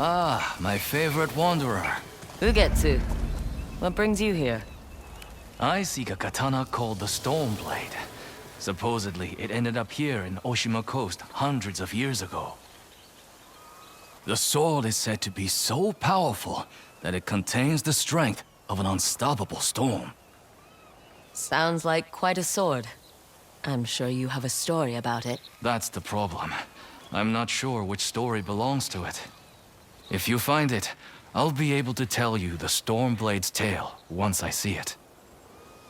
Ah, my favorite wanderer. Ugetsu. What brings you here? I seek a katana called the Stormblade. Supposedly, it ended up here in Oshima Coast hundreds of years ago. The sword is said to be so powerful that it contains the strength of an unstoppable storm. Sounds like quite a sword. I'm sure you have a story about it. That's the problem. I'm not sure which story belongs to it. If you find it, I'll be able to tell you the Stormblade's tale once I see it.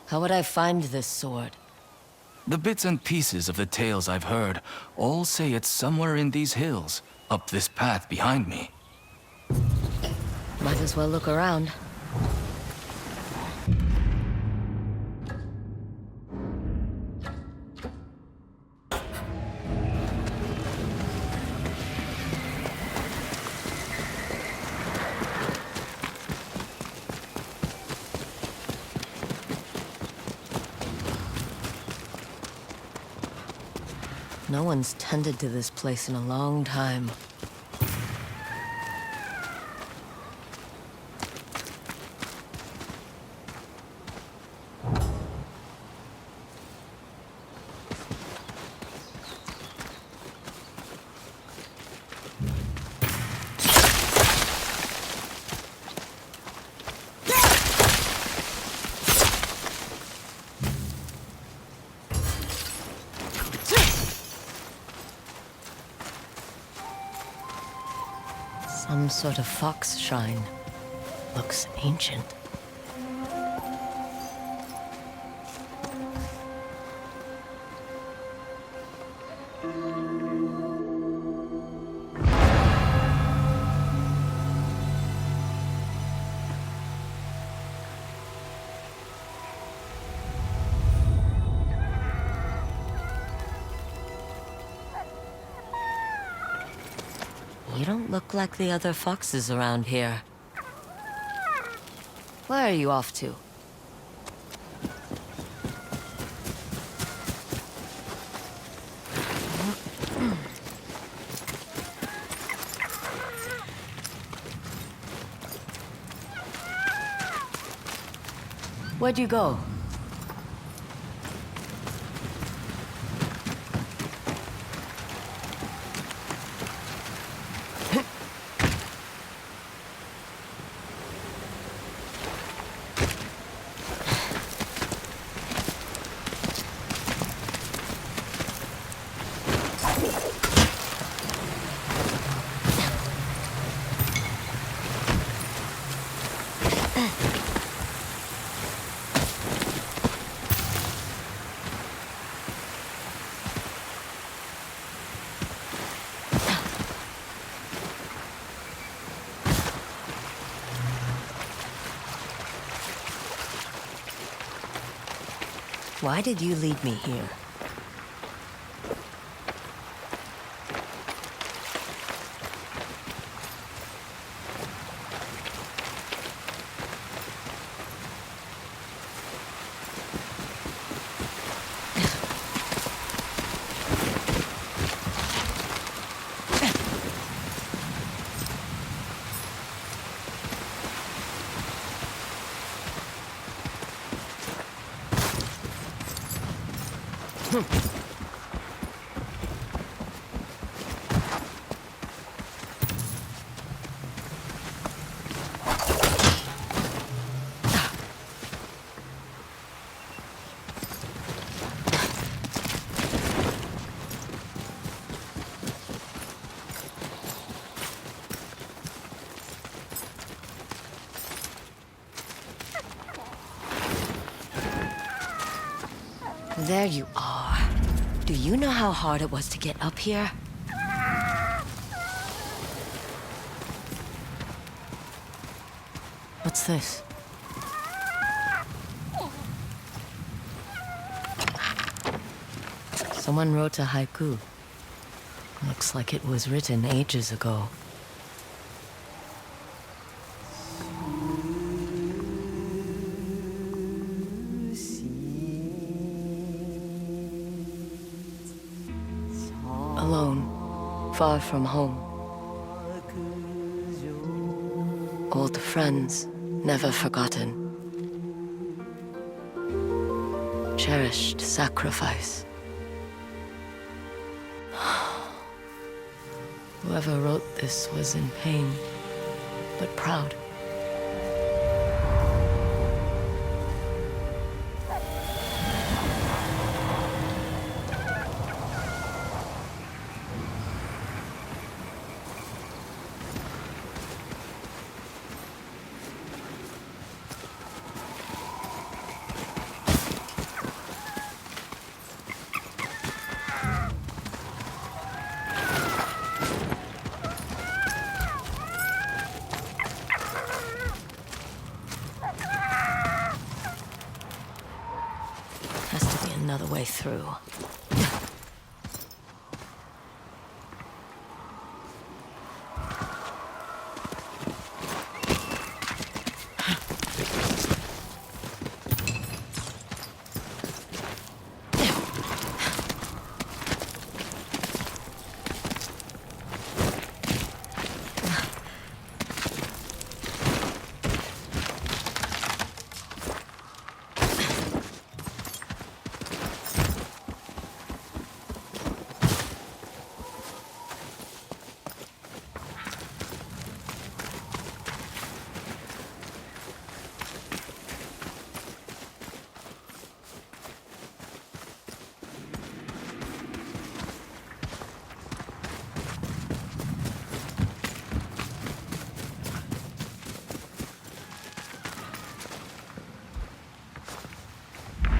How would I find this sword? The bits and pieces of the tales I've heard all say it's somewhere in these hills, up this path behind me. Might as well look around. No one's tended to this place in a long time. Some sort of fox shrine. Looks ancient. You don't look like the other foxes around here. Where are you off to? Where'd you go? Why did you lead me here? There you are. Do you know how hard it was to get up here? What's this? Someone wrote a haiku. Looks like it was written ages ago. Alone, far from home. old friends, never forgotten. Cherished sacrifice. Whoever wrote this was in pain, but proud. Has to be another way through.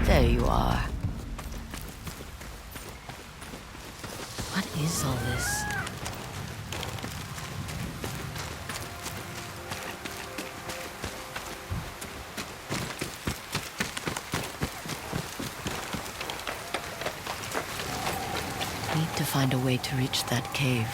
There you are. What is all this? Need to find a way to reach that cave.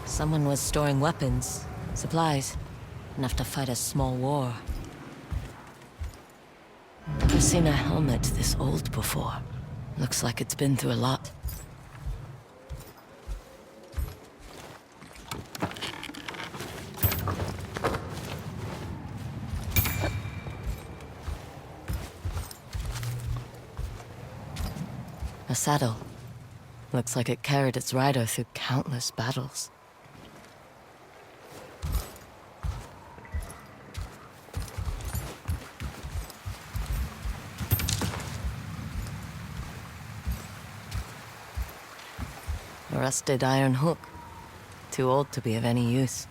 Someone was storing weapons, supplies, enough to fight a small war. Never seen a helmet this old before. Looks like it's been through a lot. A saddle. Looks like it carried its rider through countless battles. A rusted iron hook. Too old to be of any use.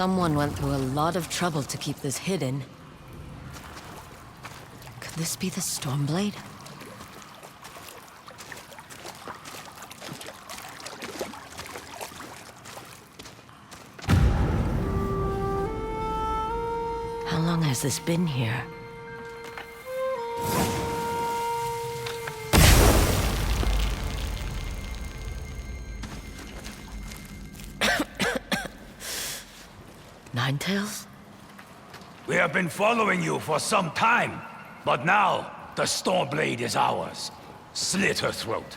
Someone went through a lot of trouble to keep this hidden. Could this be the Stormblade? How long has this been here? Ninetales? We have been following you for some time, but now the Stormblade is ours. Slit her throat.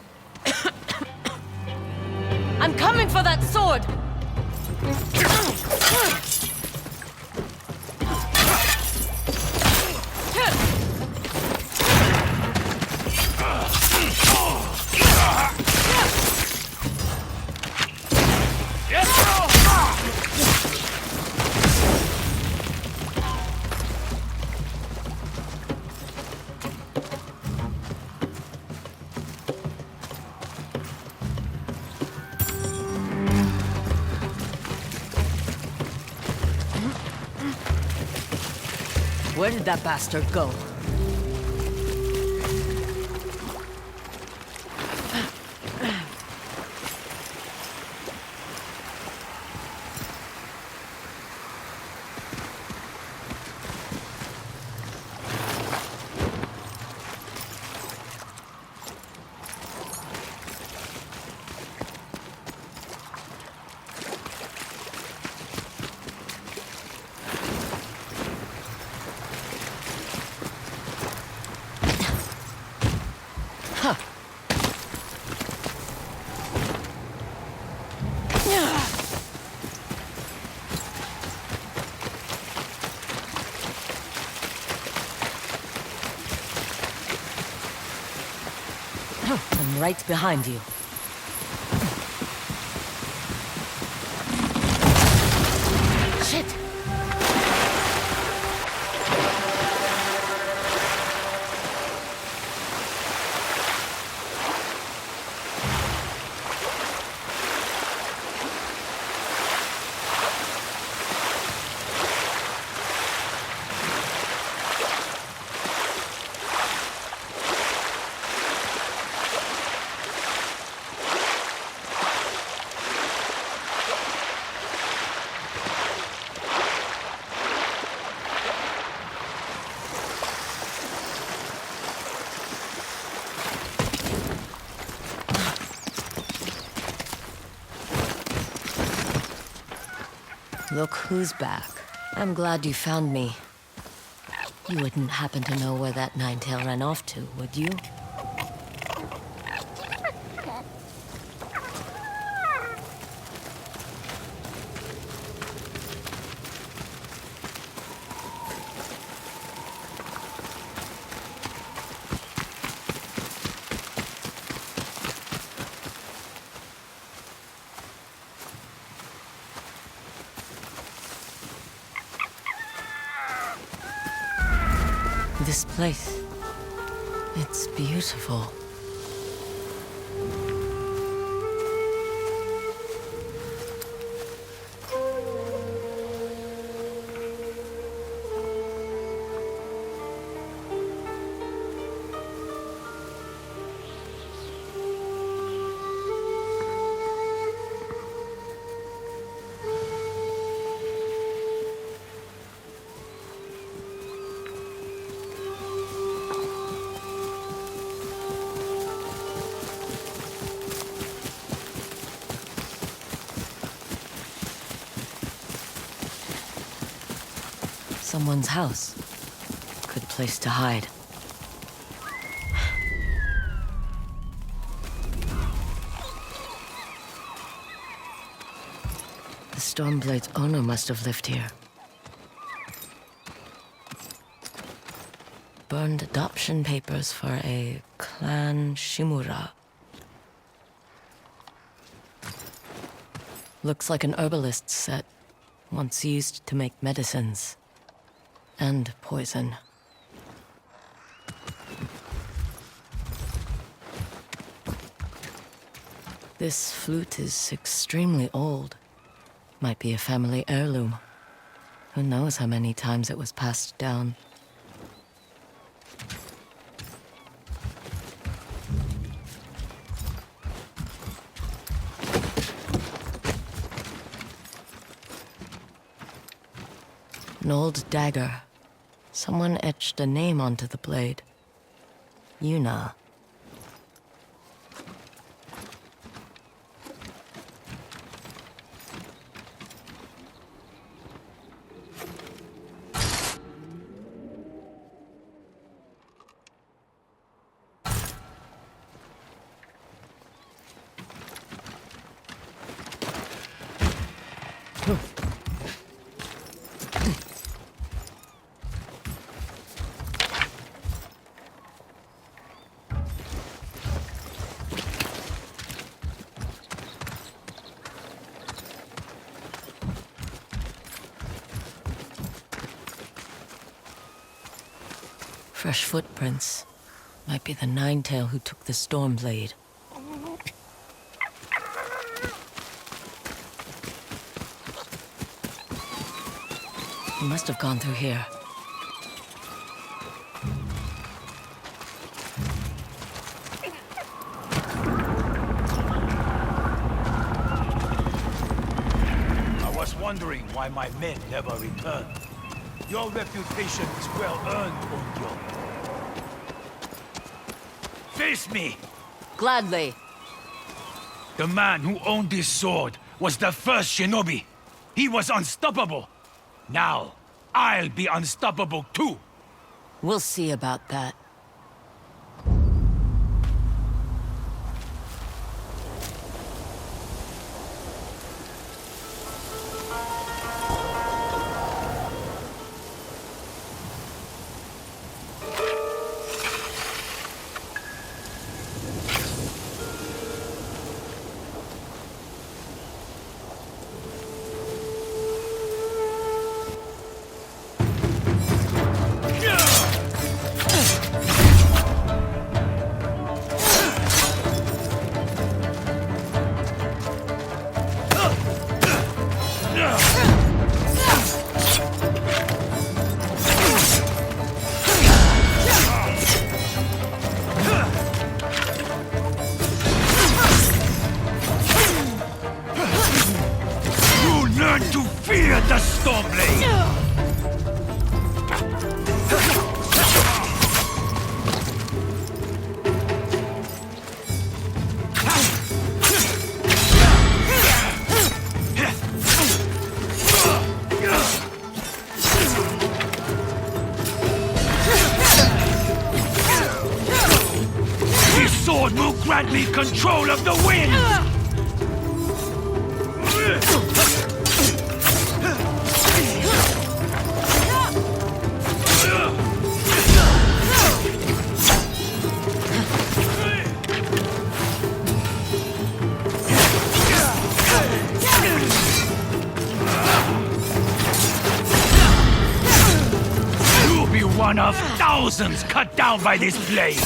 I'm coming for that sword! Where did that bastard go? I'm right behind you. Shit! Look who's back. I'm glad you found me. You wouldn't happen to know where that Ninetail ran off to, would you? This place, it's beautiful. Someone's house. Good place to hide. The Stormblade's owner must have lived here. Burned adoption papers for a clan Shimura. Looks like an herbalist's set, once used to make medicines. And poison. This flute is extremely old. Might be a family heirloom. Who knows how many times it was passed down. An old dagger. Someone etched a name onto the blade. Yuna. Fresh footprints. Might be the Ninetail who took the Stormblade. He must have gone through here. I was wondering why my men never returned. Your reputation is well earned, Onyo. Face me! Gladly. The man who owned this sword was the first shinobi. He was unstoppable. Now, I'll be unstoppable too. We'll see about that. Learn to fear the Stormblade! This sword will grant me control of the wind! You'll be one of thousands cut down by this blade!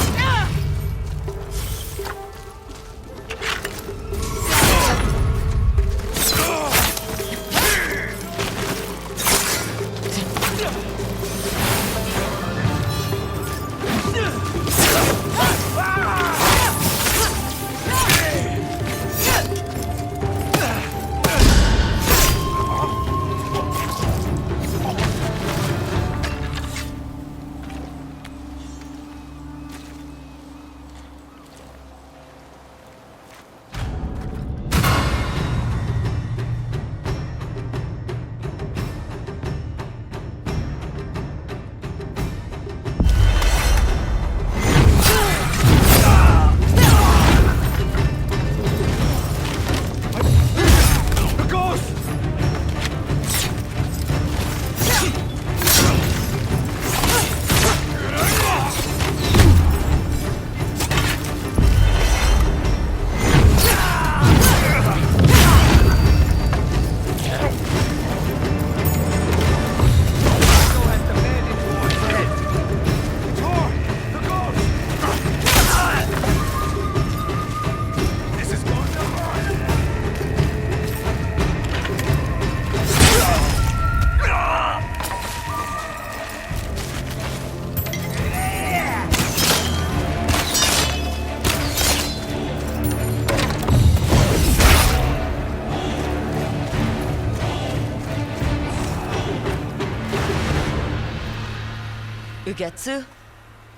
Shigetsu?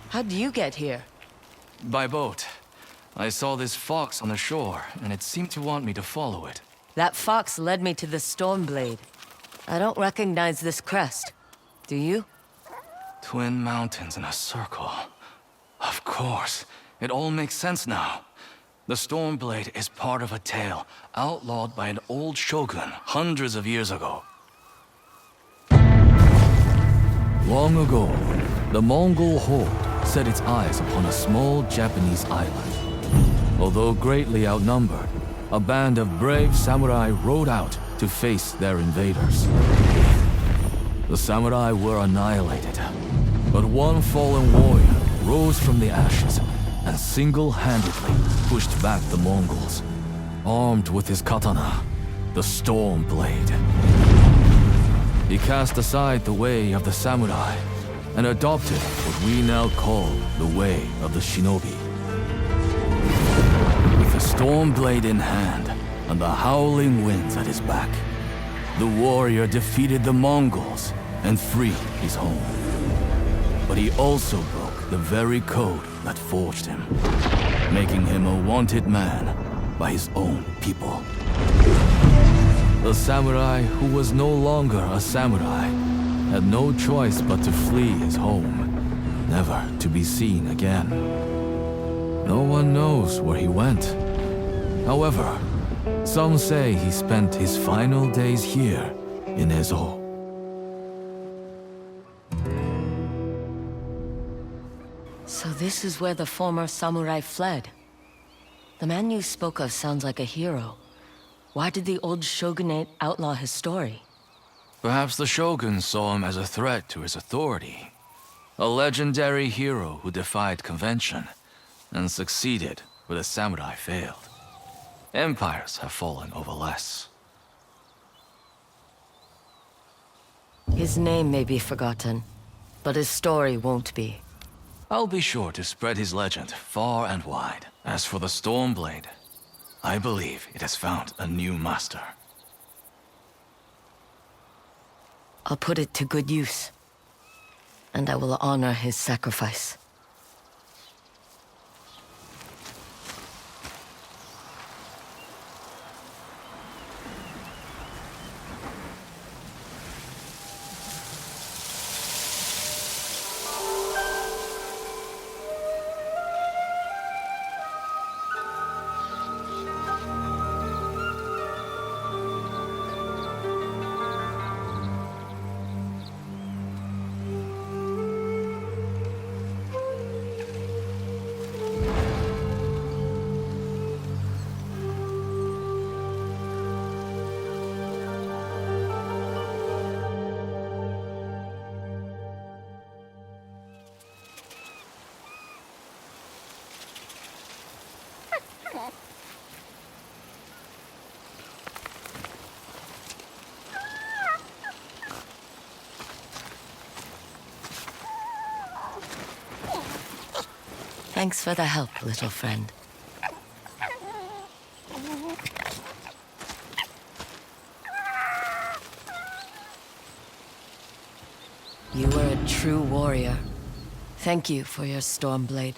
How'd you get here? By boat. I saw this fox on the shore, and it seemed to want me to follow it. That fox led me to the Stormblade. I don't recognize this crest. Do you? Twin mountains in a circle. Of course. It all makes sense now. The Stormblade is part of a tale outlawed by an old shogun hundreds of years ago. Long ago, the Mongol horde set its eyes upon a small Japanese island. Although greatly outnumbered, a band of brave samurai rode out to face their invaders. The samurai were annihilated, but one fallen warrior rose from the ashes and single-handedly pushed back the Mongols, armed with his katana, the Stormblade. He cast aside the way of the samurai and adopted what we now call the way of the shinobi. With the Stormblade in hand and the howling winds at his back, the warrior defeated the Mongols and freed his home. But he also broke the very code that forged him, making him a wanted man by his own people. The samurai who was no longer a samurai had no choice but to flee his home, never to be seen again. No one knows where he went. However, some say he spent his final days here in Ezo. So this is where the former samurai fled. The man you spoke of sounds like a hero. Why did the old shogunate outlaw his story? Perhaps the shogun saw him as a threat to his authority. A legendary hero who defied convention and succeeded where the samurai failed. Empires have fallen over less. His name may be forgotten, but his story won't be. I'll be sure to spread his legend far and wide. As for the Stormblade, I believe it has found a new master. I'll put it to good use, and I will honor his sacrifice. Thanks for the help, little friend. You were a true warrior. Thank you for your Stormblade.